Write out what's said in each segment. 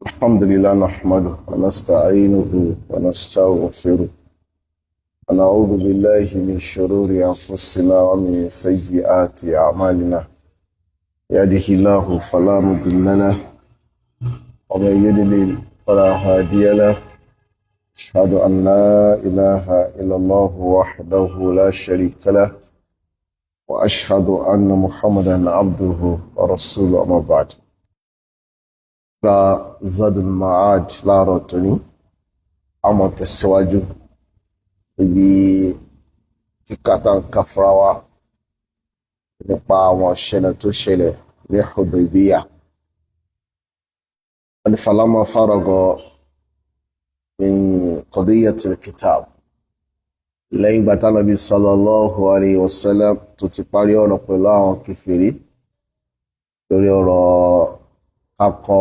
الحمد لله نحمده ونستعينه ونستغفره ونعوذ بالله من شرور أنفسنا ومن سيئات أعمالنا يهده الله فلا مضل له ومن يضلل فلا هادي له أشهد أن لا إله إلا الله وحده لا شريك له وأشهد أن محمدا عبده ورسوله أما بعد Zadul Ma'ad láàárọ̀ tóní àmọ́ tẹ̀síwájú ibi kíkàtà ń ká fúnra wa nípa àwọn ìṣẹ̀lẹ̀ tó ṣẹlẹ̀ ní Hudaybiyah. Wọ́n falamma faraga min qadiyatil kitab lẹ́yìn gbàtà Nabi sallallahu alayhi wa sallam tó ti parí ọ̀rọ̀ pẹ̀lú àwọn kèfèrí lórí ọ̀rọ̀ kakọ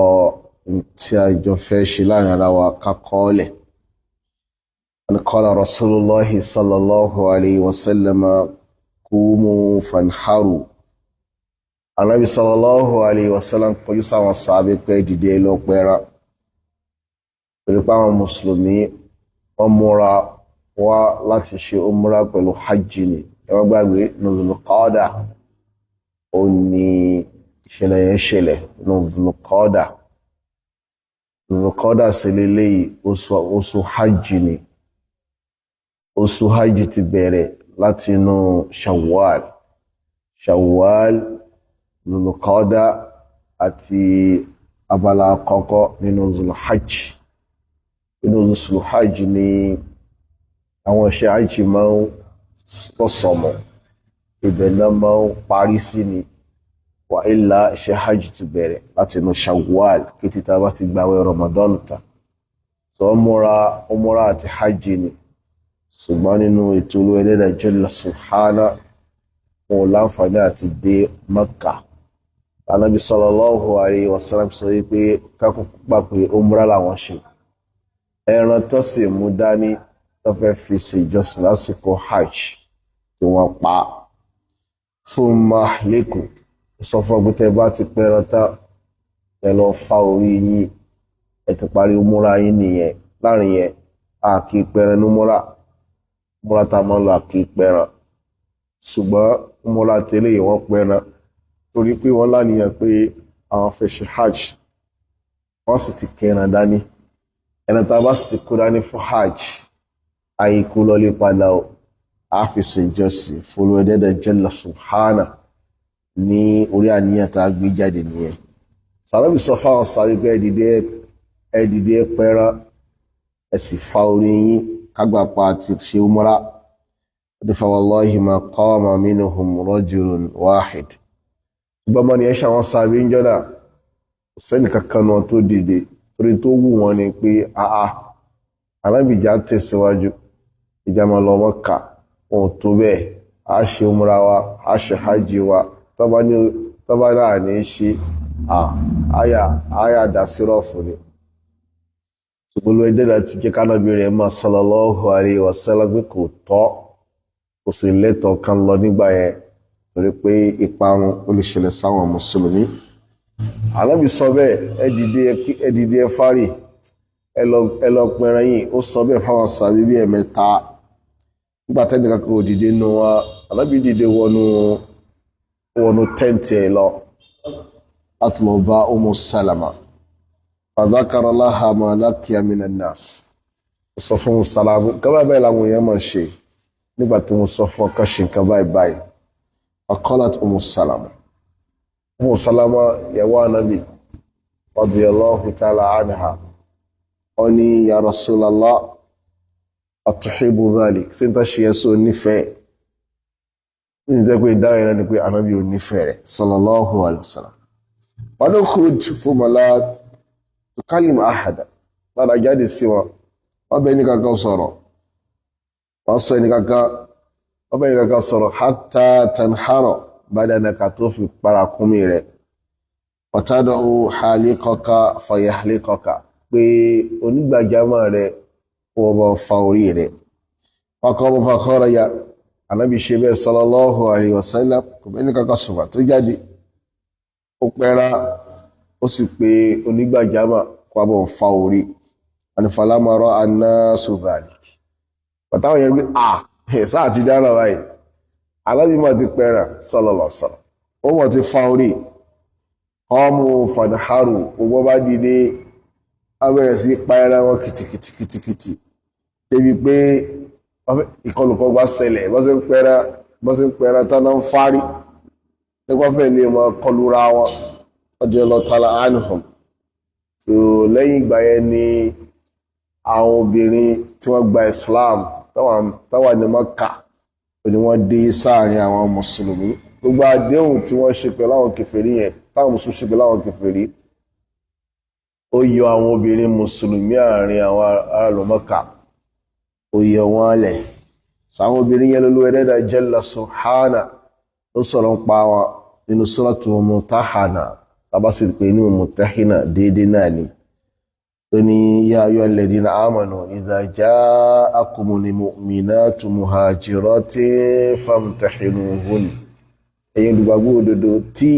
tí a jọ fẹ́ ṣe láàrin ara wa kakọọ́lẹ̀. An qala Rasulullahi sallallahu alayhi wa sallam qumu fanharu. Ànábì sallallahu alayhi wa sallam kọjú sáwọn sàábé pé dìde lọ pẹran. Torí pé àwọn mùsùlùmí wọ́n múra wá láti ṣe umra pẹ̀lú hajj ni. Ẹ má gbàgbé Dhul Qa'dah ó ní ìṣẹ̀lẹ̀ yẹn ṣẹlẹ̀ nínú Dhul Qa'dah sí leléyìí oṣù hajj ni. Oṣù hajj ti bẹ̀rẹ̀ láti inú Shawwal Dhul Qa'dah àti abala àkọ́kọ́ nínú Dhul Hajj. Inú Dhul Hajj ni àwọn iṣẹ́ hajj máa ń lọ́sọ̀mọ̀, ibẹ̀ náà máa ń parí sí ni. Wa illa iṣẹ́ hajj ti bẹ̀rẹ̀ láti inú Shawwal kí títà bá ti gbààwẹ̀ Ramadan ta. So umra àti hajj ni. Ṣùgbọ́n nínú ètò Olúwa Jalla Subhanahu wọn láǹfààní àti dé Makkah. Ànábì sallallahu alayhi wa sallam sọ wípé kákùn gbà pé umra làwọn ṣe. Ẹran tó sì mú dání tó fẹ́ fi ṣe ìjọsìn lásìkò hajj tí wọ́n pa fún mahliku. Sọ fún ọgbẹ́ tẹ́ bá ti pẹran tán ẹ lọ fa orí yín, ẹ ti parí umura yín nìyẹn. Láàrin yẹn a kì í pẹran ní umura tá a máa ń lọ a kì í pẹran. Ṣùgbọ́n umura tẹ́lẹ̀ yìí wọ́n pẹran torí pé wọ́n láníyàn pé àwọn fẹ́ ṣe hajj wọ́n sì ti kẹran dání. Ẹran tá a bá sì ti kó dání fún hajj ayé kó lọlé padà o, a fi ṣe ìjọsìn fún Olúwa Jalla Subhanahu ní orí àníyàn tá a gbé jáde nìyẹn. Ànábì sọ fáwọn sáré pé ẹ dìde pẹran ẹ sì fa orí yín kágbàpá àti ṣe umra. Fa wallahi ma qama minhum rajulun wahid. Ṣùgbọ́n mọ́ ni ẹ ṣàwọn sáré ń jọ́dá kò sẹ́ni kankan náà tó dìde torí tó wù wọ́n ni pé Ànábì já tẹ̀síwájú ìjà máa lọ Mọ́kà wọn ò tó bẹ́ẹ̀ a ṣe umra wa a ṣe hajj wa tọ́bá náà ní ṣe àyà dásírọ̀fù ni. Ṣùgbọ́n ló ẹdẹ́dà ti jẹ́ kánábí rẹ̀ máa sallallahu alayhi wa sallam pé kò tọ́ kò sì lẹ́tọ̀ọ́ kan lọ nígbà yẹn torí pé ìparun ó lè ṣẹlẹ̀ sáwọn mùsùlùmí. Ànábì sọ bẹ́ẹ̀ ẹ dìde ẹ fárì ẹ lọ pẹran yìí. Ó sọ bẹ́ẹ̀ fáwọn sàbí bí ẹ̀mẹ́ta. Nígbà tẹ́ni kankan ò dìde nù wa Ànábì dìde wọnú tẹ́ǹtì ẹ̀ lọ láti lọ bá Ummu Salama. Fadhakara laha ma laqiya minan nas. Ó sọ fún Ummu Salama nǹkan báyìí làwọn èèyàn máa ṣe nígbà tí mo sọ fún ọkàn ṣe nǹkan báyìí. Faqalat Ummu Salama yàwó Ànábì radiyallahu ta'ala anha ó ní ya Rasulallah atuhibbu dhalik sí ń tá ṣe yẹn sọ nífẹ̀ẹ́. Ní jẹ́ pé ìdáhùn ẹ̀rọ ni pé Ànábì ò nífẹ̀ẹ́ rẹ̀ sallallahu alayhi wa sallam. Wọ́n ló khuruj fún mọ́lá tukallim ahada lára jáde sí wọn. Wọ́n bẹ ní kankan sọ̀rọ̀. Wọ́n sọ ní kankan. Wọ́n bẹ ní kankan sọ̀rọ̀ hatta tanhara badanaka tó fi para kúnmí rẹ̀. Wa tad'u haliqaka fayahliqaka pé onígbàjámọ̀ rẹ̀ wọ́n bá fa orí rẹ̀. Faqama fa kharaja. Ànábì ṣe bẹ́ẹ̀ sallallahu alayhi wa sallam kò bẹ́ẹ̀ ní kankan sọ̀rọ̀ tó jáde. Ó pẹ́ra ó sì pé onígbàjámọ̀ wá bọ̀ ń fa orí falamma ra'a an-nasu dhalik pàtàwọn yẹn rí sáà ti dára báyìí alábìmọ̀ ti pẹ̀rẹ̀ sallallahu alaihi wasallam ó mọ̀ ti fa orí ọmọ fanaharu gbogbo bá dìde abẹ́rẹ̀ sí pàẹ́rẹ́ wọn kìtìkìtìkìtì débi pé ìkọlùkọ bá ṣẹlẹ̀ bọ́sí ń pẹ̀rẹ̀ tán náà ń fárí nígbàfẹ́ lè mọ́ kọlùra wọn ọjọ́ lọ́tàlá anhum so lẹ́yìn ìgbà yẹn ni àwọn obìnrin tí wọ́n gba Islam táwà ní Mọ́kà ni wọ́n dé sáàrin àwọn mùsùlùmí gbogbo àdéhùn tí wọ́n ṣe pẹ̀lú àwọn kèfèrí yẹn táwọn mùsùlùmí ṣe pẹ̀lú àwọn kèfèrí ó yọ àwọn obìnrin mùsùlùmí àárín àwọn ará Mọ́kà ó yọ wọ́n lẹ̀ sáwọn obìnrin yẹn lólú ẹ̀dẹ́dà Jalla Subhana ó sọ̀rọ̀ ń pa wọn nínú Suratu Mumtahana tàbá sì pé ní Mumtahina déédéé náà ni tó ní ya ayyuhal ladhina amanu idha ja'akumul mu'minatu muhajiratin famtahinuhun ẹ̀yin olùgbàgbọ́ òdodo tí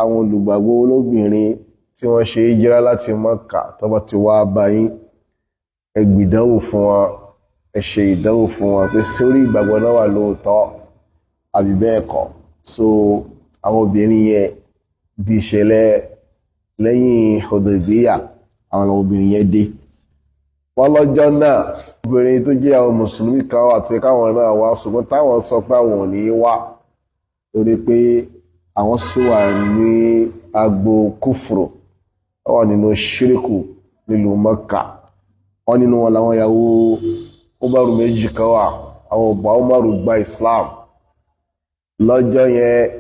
àwọn olùgbàgbọ́ olóbìnrin tí wọ́n ṣe hijira láti Mọ́kà tó bá ti wá bá yín ẹ gbìdánwò fún wọn ẹ ṣe ìdánwò fún wọn pé sórí ìgbàgbọ́ náà wà lóòótọ́ àbí bẹ́ẹ̀ kọ́ so àwọn obìnrin yẹn bí ìṣẹ̀lẹ̀ lẹ́yìn Hudaybiyah àwọn obìnrin yẹn dé wọ́n lọ́jọ́ náà obìnrin tó jẹ́ àwọn mùsùlùmí kan wà tó yẹ káwọn náà wá ṣùgbọ́n táwọn sọ pé àwọn ò ní wá torí pé àwọn sì wà ní agbo kúfùrù wọ́n wà nínú ṣíríkù nílùú Mọ́kà wọ́n nínú wọn làwọn ìyàwó Umaru méjì kan wà àwọn ọba Umaru gba Islam lọ́jọ́ yẹn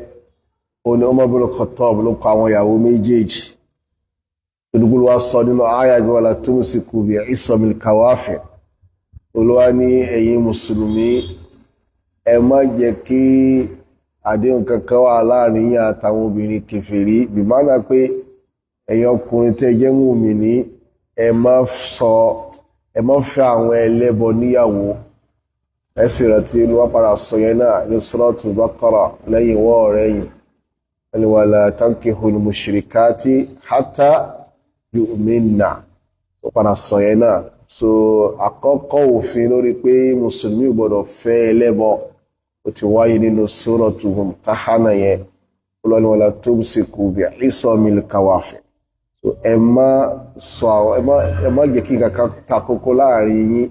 ó ní Umar bin Khattab ló kọ àwọn ìyàwó méjèèjì olùgbòlù wa sọ nínú àyà wala tumsiku bi'isamil kawafir olúwa ní ẹ̀yin mùsùlùmí ẹ má jẹ́ kí àdéhùn kankan wà láàrin yín àtàwọn obìnrin kèfèrí bí mánà pé ẹ̀yin ọkùnrin tẹ́ jẹ́ mùmínì ẹ má fẹ́ àwọn ẹlẹ́bọ níyàwó ẹ sì rántí olúwa padà sọ yẹn náà ní Suratul Baqara lẹ́yìn wọ́ ọ̀rẹ́ yìí ẹni wala tankihul mushrikati hatta yu'minna ó padà sọ yẹn náà so àkọ́kọ́ òfin lórí pé mùsùlùmí ò gbọ́dọ̀ fẹ́ ẹlẹ́bọ ó ti wáyé nínú Suratul Mumtahana yẹn Ọlọ́run wala tumsiku bi'isamil kawafir so ẹ má jẹ́ kí kankan takoko láàrin yín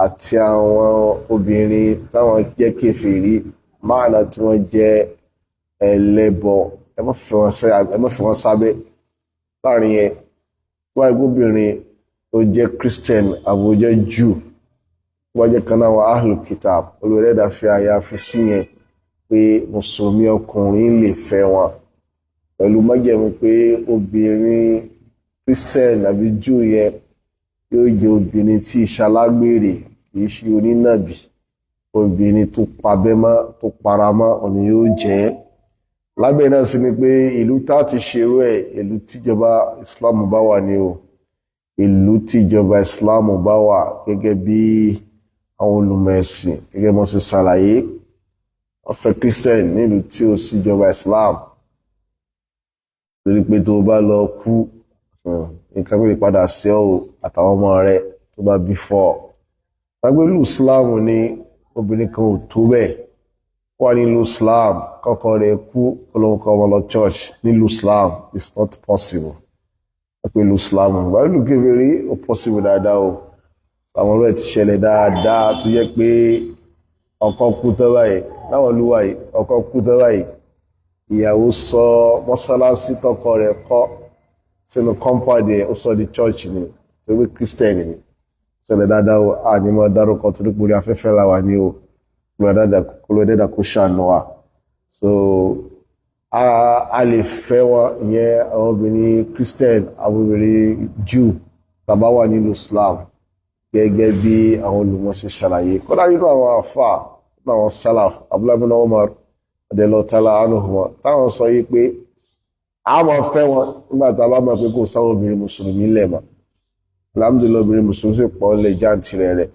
àti àwọn obìnrin táwọn jẹ́ kèfèrí máàna tí wọ́n jẹ́ ẹlẹ́bọ ẹ má fi wọ́n sábẹ́ láàrin yẹn wáyé gbóbìnrin tó jẹ́ Christian àbójẹ́ Jew wọ́n jẹ́ kan náà wọ́n Ahlul Kitab olùrẹ́dà fi àyà fi sí yẹn pé mùsùlùmí ọkùnrin lè fẹ́ wọn pẹ̀lú májẹ̀mú pé obìnrin Christian àbí Jew yẹn yóò jẹ́ obìnrin tí ìṣalágbèrè kìí ṣe onínàbì obìnrin tó pabẹ́mọ́ tó paramọ́ ọ̀nà yóò jẹ́ lábẹ́ náà sí ni pé ìlú tá ti ṣerú ẹ̀ ìlú tíjọba Islam bá wà ní o ìlú tíjọba Islam bá wà gẹ́gẹ́ bí àwọn olùmẹ̀sìn gẹ́gẹ́ bọ́n ṣe ṣàlàyé wọ́n fẹ́ Christian nílùú tí ó síjọba Islam lórí pé tó bá lọ kú nǹkan pé padà sí ọ àtàwọn ọmọ rẹ tó bá bí fọ́ lágbélú Islam ní obìnrin kan ò tó bẹ́ẹ̀ wà nílùú Islam kọ́kọ́ rẹ̀ kú olóńkọ́ ọmọ lọ church nílùú Islam it's not possible lágbélú Islam báyìí kékeré ó possible dáadáa o àwọn ọ̀rọ̀ ti ṣẹlẹ̀ dáadáa tó yẹ pé ọkọ kú tán báyìí láwọn olúwa yìí ọkọ kú tán báyìí ìyàwó sọ mọ́sálásí tọkọ rẹ̀ kọ́ sínú compound ẹ̀ ó sọ di church ni torí Christian ni ṣẹlẹ̀ dáadáa o a ní mọ́ dárúkọ torí pé orí afẹ́fẹ́ la wà ní o kúlọ̀dẹ́dà kó ṣàánú wa so a lè fẹ́ wọn ìyẹn àwọn obìnrin Christian àwọn obìnrin Jew tàbá wà nínú Islam gẹ́gẹ́ bí àwọn olùmọ̀ ṣe ṣàlàyé kọ́dá nínú àwọn àfà nínú àwọn Salaf Abdullah ibn Umar radiyallahu ta'ala anhuma táwọn sọ yí pé a máa fẹ́ wọn nígbà tá a bá máa pé kò sáwọn obìnrin mùsùlùmí lẹ̀ mọ́ alhamdulillah obìnrin mùsùlùmí sì pọ̀ lè jáǹtì rẹ̀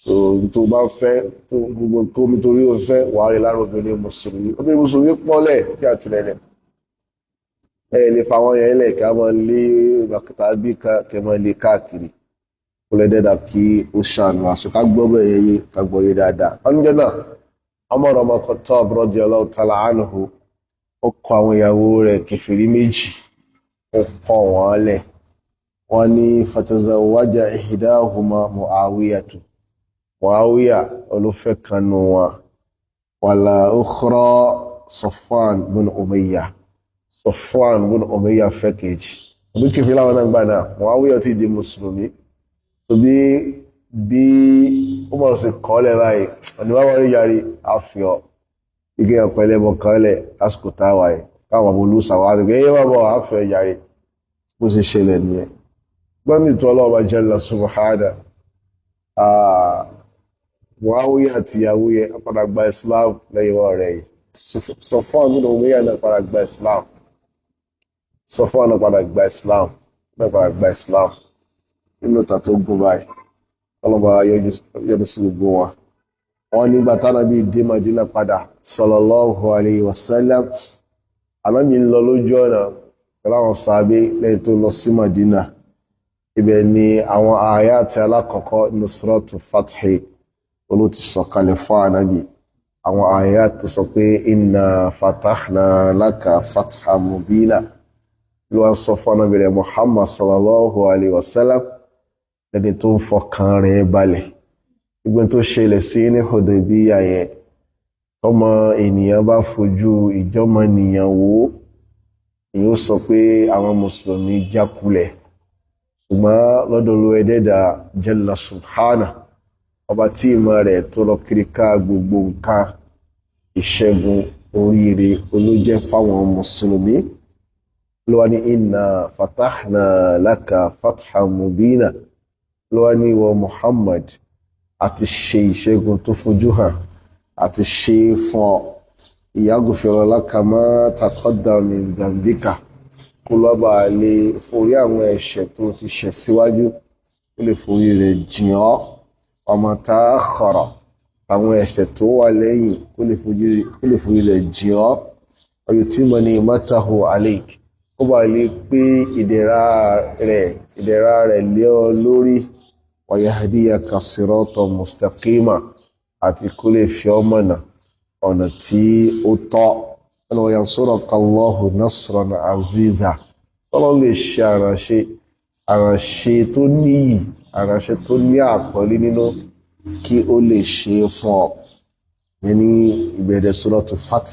so tó bá fẹ́ tó gbogbo tó nítorí ó fẹ́ wàá rí lára obìnrin mùsùlùmí pọ̀ lẹ̀ jáǹtì rẹ̀ lè fa wọn yẹn lẹ̀ ká máa lé bàkítà bí kẹ máa lé káàkiri kó lè dẹ́dà kí ó ṣàánú àṣọ ká gbọ́ bẹ́ẹ̀ yẹ ká gbọ́ yé dáadáa. ọ̀njẹ́ náà Umar ọmọ Khattab radiyallahu ta'ala anhu ó kọ àwọn ìyàwó rẹ̀ kèfèrí méjì ó kọ̀ wọ́n lẹ̀ wọ́n ní fatazawwaja ihdahuma Muawiya olùfẹ́ kanu wọn wala ukhra Safwan bin Umayya fẹ́ kejì ọdún kèfèrí láwọn náà gbà náà Muawiya ti di mùsùlùmí tó bí Umar sì kọ́lẹ̀ báyìí ọ̀nà wọ́n rí yàrí àfihàn ike ọ̀pẹ̀lẹ̀ bọ̀ kọ́lẹ̀ lásìkò táwà ẹ̀ káwọn olùsàwà rẹ̀ gẹ́gẹ́ bá bọ̀ àfihàn yàrí bó ṣe ṣẹlẹ̀ nìyẹn gbọ́nì tó ọlọ́ọ̀bá jalla subhanahu Muawiya àti ìyàwó yẹn padà gba Islam lẹ́yìn wọ́n rẹ̀ yìí Safwan bin Umayya náà padà gba Islam nínú ìta tó gùn báyìí ọlọ́ba yọjú sí gbogbo wa wọ́n nígbà tánàbí dé Madina padà sallallahu alayhi wa sallam Ànábì ń lọ lójú ọ̀nà pẹ̀lú àwọn sàábé lẹ́yìn tó lọ sí Madina ibẹ̀ ni àwọn àyátì alákọ̀ọ́kọ́ nusratu fathi olú ti sọ̀kalẹ̀ fún Ànábì àwọn àyátì tó sọ pé inna fatahna laka fatha mubina ló wá sọ fún Ànábì rẹ̀ Muhammad sallallahu alayhi wa sallam ẹni tó ń fọkàn rẹ̀ balẹ̀ gbogbo tó ṣẹlẹ̀ sí ní Hudaybiyah yẹn tọ́mọ ènìyàn bá fojú ìjọmọ nìyàn wò èyí ó sọ pé àwọn mùsùlùmí jákulẹ̀ ṣùgbọ́n lọ́dọ̀ Olúwa jalla subhanahu ọba tí ìmọ̀ rẹ̀ tó lọ kíríká gbogbo nǹkan ìṣẹ́gun oríire olójẹ́ fáwọn mùsùlùmí ló wá ní inna fatahna laka fathan mubina ló wá ní ìwọ Muhammad àti ṣe ìṣẹ́gun tó fojú hàn àti ṣe fún ọ yaghfira laka ma taqaddama min dhanbika kó lọ́ba lè forí àwọn ẹ̀ṣẹ̀ tó ti ṣẹ̀ síwájú ó lè forí rẹ̀ jìn ọ́ wa ma ta'akhkhara àwọn ẹ̀ṣẹ̀ tó wà lẹ́yìn ó lè forí rẹ̀ jìn ọ́ wa yutimma ni'matahu alayk ó bá lè pé ìdẹ̀ra rẹ̀ lé ọ lórí wa yahdiyaka siratan mustaqima àti kó lè fi ọmọ ọ̀nà tí ó tọ́ ọ̀nà wa yansuraka Allahu nasran aziza tọ́lọ́ lè ṣe àránṣe tó níyì àránṣe tó ní àpọ́nlé nínú kí ó lè ṣe fún ọ ní ìbẹ̀rẹ̀ suratu Fath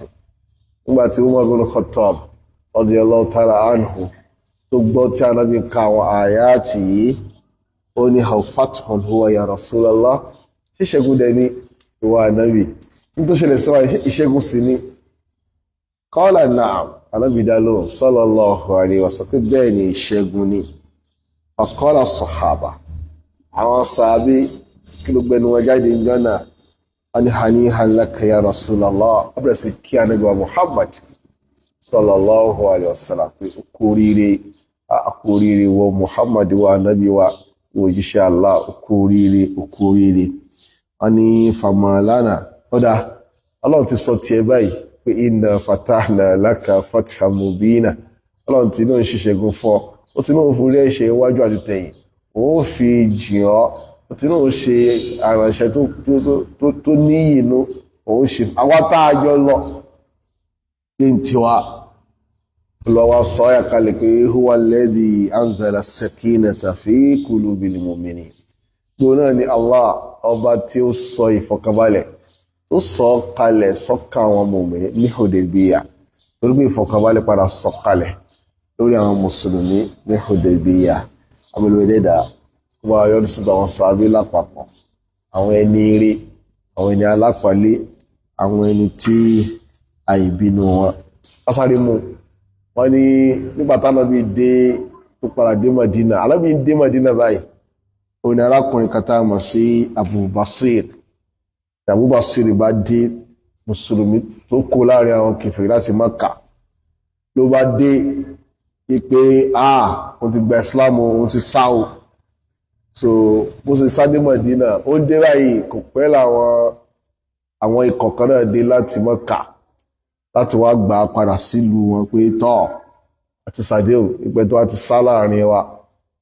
nígbà tí Umar bin Khattab radiyallahu ta'ala anhu tó gbọ́ tí Ànábì ka àwọn àyátì yìí ó ní hal fathun huwa ya Rasulallah ṣíṣẹ́gun dẹ̀ ní ìwà Ànábì nítorí ṣẹlẹ̀ síwá ìṣẹ́gun sí ní qala na'am Ànábì dá lóhùn sallallahu alayhi wa sallam bẹ́ẹ̀ ni ìṣẹ́gun ní faqala sahaba àwọn sàábé kí ló gbẹnu wọn jáde jọ́nà wọ́n ní hanihan laka ya Rasulallah ọbẹ̀rẹ̀ sí kí Ànábì wa Muhammad sallallahu alayhi wa sallam pé okòríire wọ Muhammad wa Ànábì wa òjíṣẹ́ Allah okòríire wọ́n ní famalana ọ̀dá ọlọ́run ti sọ tí ẹ báyìí pé inna fatahna laka fathan mubina ọlọ́run ti náà ṣiṣẹ́gun fún ó ti náà fún ẹ̀ṣẹ̀ iwájú àti tẹ̀yìn ó fi jìn ọ́ ó ti náà ṣe àránṣẹ́ tó ní ìnú òun ṣe àwọn táàjọ lọ ní tiwa lọ́wọ́ sọ ọ́ yàkalẹ̀ pé huwa alladhi anzala sakinata fi qulubil mu'minin gbogbo náà ni Allah ọba tí ó sọ ìfọ̀kànbalẹ̀ ó sọ kalẹ̀ sọ́kà àwọn mùmínì ní Hudaybiyah torí pé ìfọ̀kànbalẹ̀ padà sọ kalẹ̀ lórí àwọn mùsùlùmí ní Hudaybiyah abúlé-dẹ́dà wọ́n bá yọrí sọ́dọ̀ àwọn sàábé lápapọ̀ àwọn ẹni ire àwọn ẹni alápàálé àwọn ẹni tí àìbínú wọn pásáré mú wọn ní nígbà tánábì dé tó padà dé Madina alábì dé Madina báyìí òun ni arákùnrin kan tá a mọ̀ sí Abu Basir bá dé mùsùlùmí tó kó láàrin àwọn kèfèrí láti Mákà ló bá dé pé wọ́n ti gba Islam òun ti sá o so bó ṣe sáde Madina ó dé báyìí kò pẹ́ àwọn ikọ̀ kan náà dé láti Mákà láti wá gbà padà sílùú wọn pé tọ́ àti sàdéhùn ìpẹ́ tó wá ti sá láàrin wa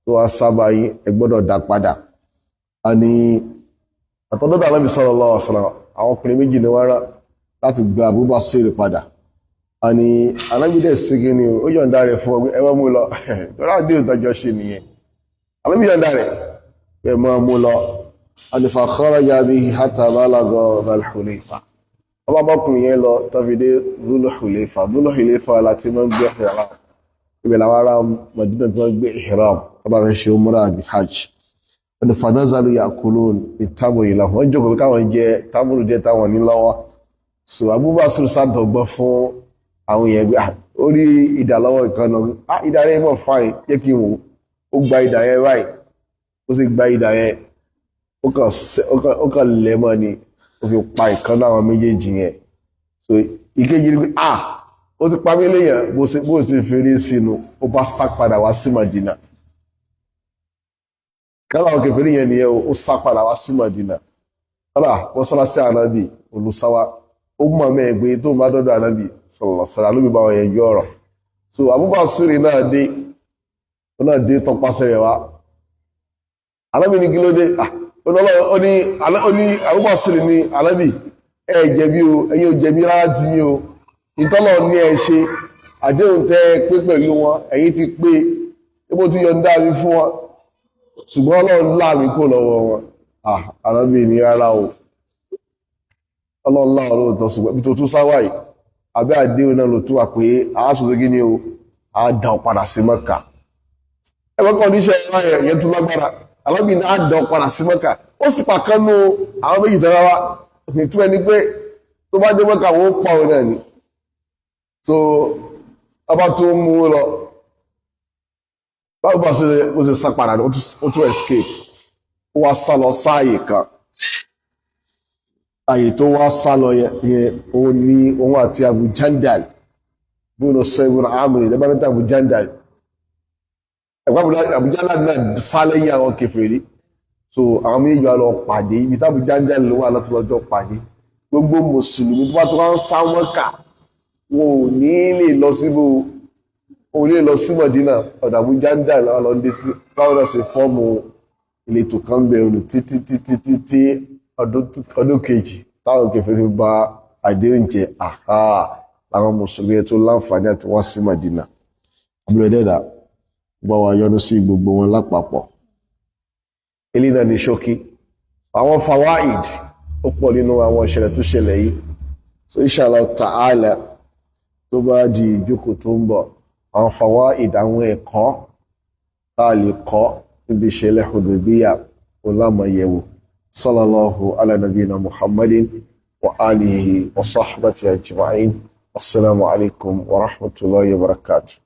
tó wá sábà yín ẹ gbọ́dọ̀ dá padà. A ní àtọ́dọ́dọ̀ Ànábì sallallahu alaihi wasallam àwọn ọkùnrin méjì ni wọ́n rán láti gba Abu Basir padà. A ní Ànábì dẹ̀ sí kí ni ó yọ̀ǹda rẹ̀ fún ọgbẹ́ ẹwọ́n mú lọ tọ́lá dé ìtọ́jọ́ ṣe nìyẹn. Ànábì yọ̀ǹda rẹ̀ pé mọ́ mú lọ. A ní fa kharaja bihi hatta balagha Dhul Hulayfa. Ọba bọ́kùnrin yẹn lọ tọ́fidé Dhul Hulayfa. Dhul Hulayfa láti mọ́ gbé ihram. Ibẹ̀ làwọn ará Madina tí wọ́n gbé ihram ọba fẹ́ ṣe umrah àbí hajj. Wọ́n fanazalu yakulun ní tamuri lahum. Wọ́n jókòó káwọn jẹ tamuru jẹ táwọn ní lọ́wọ́. So Abu Basir sádọ̀gbọ́n fún àwọn èèyàn gbé orí ìdá lọ́wọ́ ìkànnà. Ìdá rẹ̀ mọ̀ fáìn jẹ́ kí n wò. Ó gba ìdá yẹn báyìí. Ó sì gba ìdá yẹn. Ó kàn lẹ́mọ̀ ni. Ó fi pa ìkànnà àwọn méjèèjì yẹn. So ìkejì ni pé ó ti pa mí léyàn bó ti fèrè sínú ó bá sá padà wá sí Madina. Kálá àwọn kèfèrí yẹn nìyẹn ó sá padà wá sí Madina. Kálá wọ́n sọ́lá sí ànábì olùsáwá ó mọ̀ mẹ́ẹ̀gbé tó má dọ́dọ̀ ànábì sọ̀rọ̀sọ̀rọ̀ ló bí bá wọn yẹn jọ ọ̀rọ̀. So Abu Basir náà dé tọpasẹ̀ rẹ̀ wá. Ànábì ní kí ló dé? Ó ní Abu Basir ní ànábì jẹ̀bi o ẹ̀yin ò jẹ̀bi rárá ti yín o. Ìtọ́lọ̀ ní ẹ ṣe àdéhùn tẹ́ pé pẹ̀lú wọn ẹ̀yin ti pé ébó ti yọ̀ǹda mi fún wọn ṣùgbọ́n Ọlọ́run láàmì kò lọ́wọ́ wọn. Ànábì ní rárá o Ọlọ́run láàrọ̀ lóòótọ́ ṣùgbọ́n bí tó tún sáwáì àbẹ́ àdéhùn náà ló tún wà pé àásùsẹ́ kí ni o á dá ọ padà sí Mẹ́kà. Ẹgbẹ́ kan níṣẹ́ yẹn tún lágbára Ànábì ní á dá ọ padà sí Mẹ́kà. Ó sì pàkánú àwọn méjì tẹ́ra wá ìtú ẹni pé tó bá dé Mẹ́kà wọ́n pa òun náà ni. So ọba tó mú lọ báwo bá ṣe sá padà ó tún escape ó wá sá lọ sáàyè kan àyè tó wá sá lọ yẹn òun ní òun àti Abu Jandal bí wọn sọ ìwọ̀n àmì ìdẹ́gbà mẹ́ta Abu Jandal Abu Jandal náà sá lẹ́yìn àwọn kèfèrí. So àwọn méjì wá lọ pàdé ibi tí Abu Jandal ló wà lọ́tọ́lọ́jọ́ pàdé gbogbo mùsùlùmí tó bá tó wá ń sá Mẹ́kà wọn ò ní lè lọ síbò ò lè lọ sí Mọ̀dínà ọ̀dọ̀ Abu Jandal lọ́ndé sí báwọn náà ṣe fọ́ọ̀mù ìletò kan bẹ̀rù títí ọdún kejì táwọn kèfèrí bá àdéhùn jẹ àwọn mùsùlùmí tó láǹfààní àti wọ́n sí Mọ̀dínà. Abúlé dẹ́dà bá wa yọ́nú sí gbogbo wọn lápapọ̀. Ilé náà ní ṣókí àwọn fawaid ó pọ̀ nínú àwọn ìṣẹ̀lẹ̀ tó ṣẹlẹ̀ yìí. So inshallah ta'ala tó bá di ìjókòó tó ń bọ̀ àwọn fawaid àwọn ẹ̀kọ́ tá a lè kọ́ níbi ìṣẹ̀lẹ̀ Hudaybiyah olámọ̀yẹ̀wò. Sallallahu ala nabiyina Muhammadin wa alihi wa sahbihi ajma'in. Assalamu alaikum wa rahmatullahi wa barakatuh.